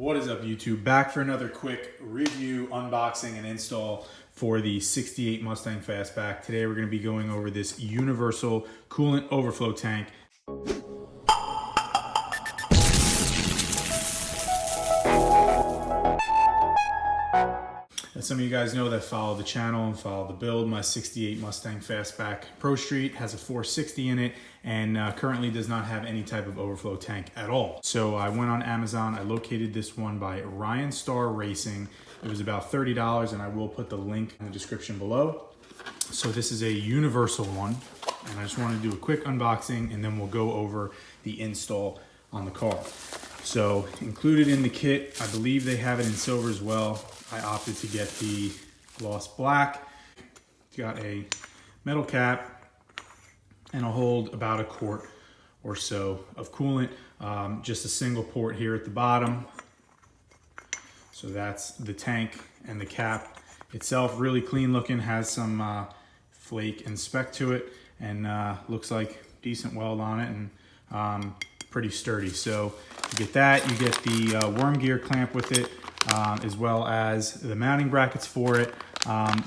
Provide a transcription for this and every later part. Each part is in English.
What is up, YouTube? Back for another quick review, unboxing, and install for the 68 Mustang Fastback. Today we're going to be going over this universal coolant overflow tank. As some of you guys know that follow the channel and follow the build, my 68 Mustang Fastback Pro Street has a 460 in it and currently does not have any type of overflow tank at all. So I went on Amazon, I located this one by Ryanstar Racing. It was about $30 and I will put the link in the description below. So this is a universal one and I just want to do a quick unboxing and then we'll go over the install on the car. So included in the kit, I believe they have it in silver as well. I opted to get the gloss black. It's got a metal cap and it'll hold about a quart or so of coolant. Just a single port here at the bottom. So that's the tank and the cap itself. Really clean looking, has some flake and speck to it, and looks like decent weld on it and pretty sturdy. So you get that, you get the worm gear clamp with it, as well as the mounting brackets for it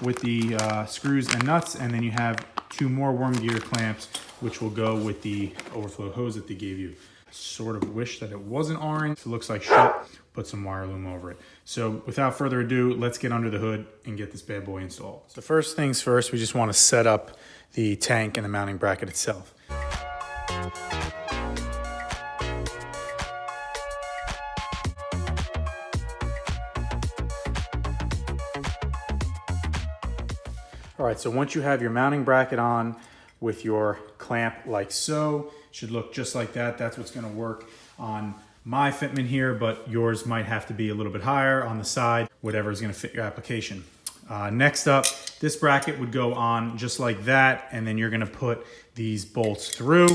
with the screws and nuts, and then you have two more worm gear clamps which will go with the overflow hose that they gave you. Sort of wish that it wasn't orange. If it looks like shit, put some wire loom over it. So without further ado, let's get under the hood and get this bad boy installed. So first things first, we just want to set up the tank and the mounting bracket itself. All right, so once you have your mounting bracket on with your clamp like so, it should look just like that. That's what's gonna work on my fitment here, but yours might have to be a little bit higher on the side, whatever is gonna fit your application. Next up, this bracket would go on just like that, and then you're gonna put these bolts through,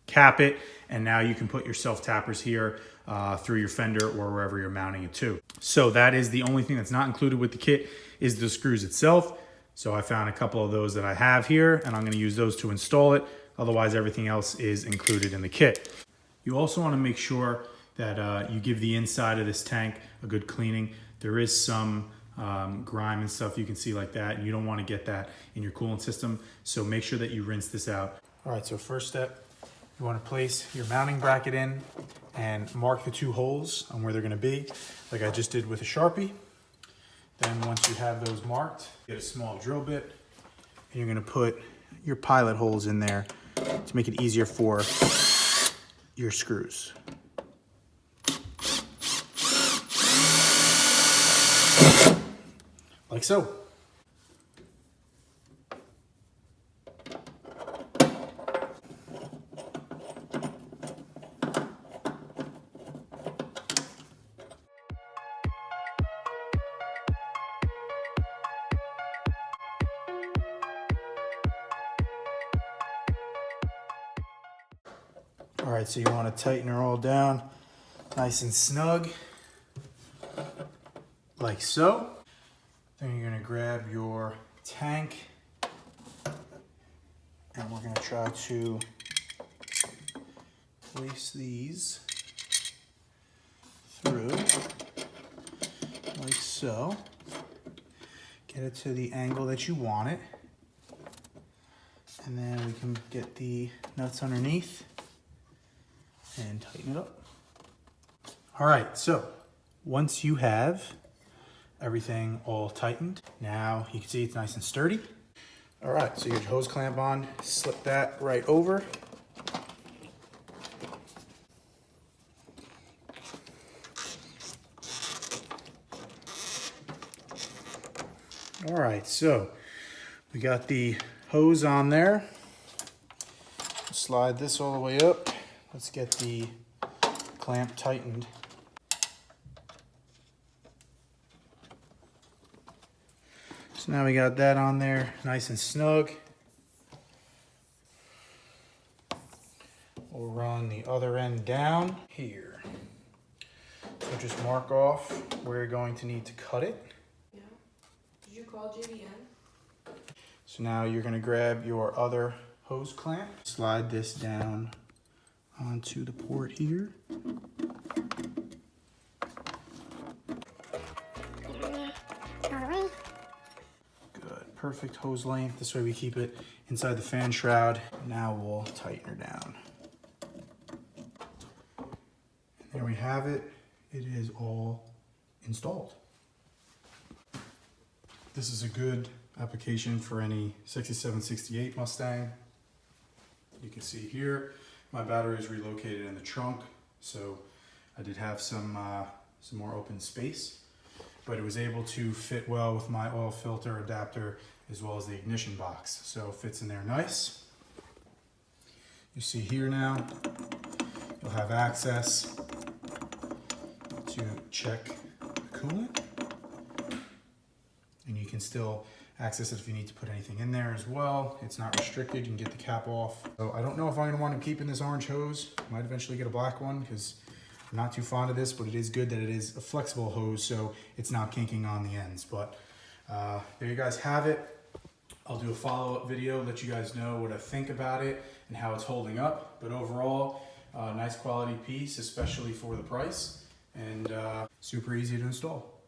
cap it, and now you can put your self-tappers here through your fender or wherever you're mounting it to. So that is the only thing that's not included with the kit is the screws itself. So I found a couple of those that I have here and I'm gonna use those to install it. Otherwise, everything else is included in the kit. You also wanna make sure that you give the inside of this tank a good cleaning. There is some grime and stuff you can see like that, and you don't wanna get that in your coolant system. So make sure that you rinse this out. All right, so first step, you wanna place your mounting bracket in and mark the two holes on where they're gonna be, like I just did with a Sharpie. Then once you have those marked, get a small drill bit and you're gonna put your pilot holes in there to make it easier for your screws. Like so. All right, so you want to tighten her all down nice and snug, like so. Then you're going to grab your tank, and we're going to try to place these through, like so. Get it to the angle that you want it, and then we can get the nuts underneath and tighten it up. All right, so once you have everything all tightened, now you can see it's nice and sturdy. All right, so your hose clamp on, slip that right over. All right, so we got the hose on there. Slide this all the way up. Let's get the clamp tightened. So now we got that on there, nice and snug. We'll run the other end down here. So just mark off where you're going to need to cut it. Yeah. Did you call JVN? So now you're gonna grab your other hose clamp, slide this down onto the port here. perfect hose length. This way we keep it inside the fan shroud. Now we'll tighten her down. And there we have it. It is all installed. This is a good application for any 67, 68 Mustang. You can see here, my battery is relocated in the trunk, so I did have some more open space, but it was able to fit well with my oil filter adapter as well as the ignition box. So it fits in there nice. You see here now, you'll have access to check the coolant, and you can still access it if you need to put anything in there as well. It's not restricted, you can get the cap off. So I don't know if I'm gonna want to keep in this orange hose. Might eventually get a black one because I'm not too fond of this, but it is good that it is a flexible hose so it's not kinking on the ends. But there you guys have it. I'll do a follow-up video, let you guys know what I think about it and how it's holding up. But overall, nice quality piece, especially for the price, and super easy to install.